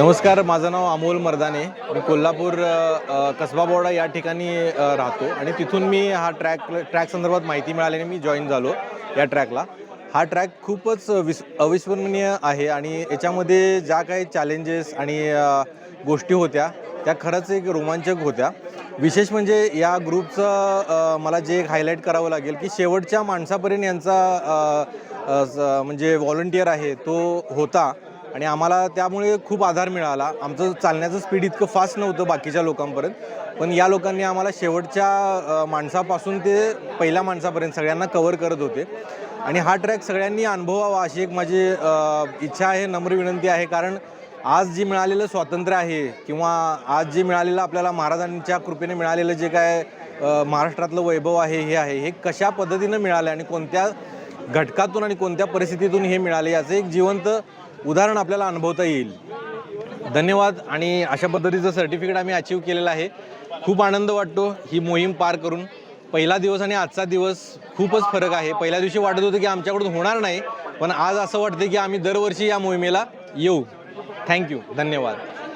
नमस्कार, माझं नाव अमोल मर्दाने. मी कोल्हापूर कसबा बोर्डा या ठिकाणी राहतो आणि तिथून मी हा ट्रॅक संदर्भात माहिती मिळाल्याने मी जॉईन झालो या ट्रॅकला. हा ट्रॅक खूपच अविस्मरणीय आहे आणि याच्यामध्ये ज्या काही चॅलेंजेस आणि गोष्टी होत्या त्या खरंच एक रोमांचक होत्या. विशेष म्हणजे या ग्रुपचं मला जे एक हायलाईट करावं लागेल की शेवटच्या माणसापर्यंत यांचा म्हणजे व्हॉलंटियर आहे तो होता आणि आम्हाला त्यामुळे खूप आधार मिळाला. आमचं चालण्याचं स्पीड इतकं फास्ट नव्हतं बाकीच्या लोकांपर्यंत, पण या लोकांनी आम्हाला शेवटच्या माणसापासून ते पहिल्या माणसापर्यंत सगळ्यांना कव्हर करत होते. आणि हा ट्रॅक सगळ्यांनी अनुभवावा अशी एक माझी इच्छा आहे, नम्र विनंती आहे. कारण आज जे मिळालेलं स्वातंत्र्य आहे किंवा आज जे मिळालेलं आपल्याला महाराजांच्या कृपेने मिळालेलं जे काय महाराष्ट्रातलं वैभव आहे हे कशा पद्धतीनं मिळालं आणि कोणत्या घटकातून आणि कोणत्या परिस्थितीतून हे मिळाले याचं एक जिवंत उदाहरण आपल्याला अनुभवता येईल. धन्यवाद. आणि अशा पद्धतीचं सर्टिफिकेट आम्ही अचीव केलेलं आहे. खूप आनंद वाटतो ही मोहीम पार करून. पहिला दिवस आणि आजचा दिवस खूपच फरक आहे. पहिल्या दिवशी वाटत होतं की आमच्याकडून होणार नाही, पण आज असं वाटतं की आम्ही दरवर्षी या मोहिमेला येऊ. थँक्यू. धन्यवाद.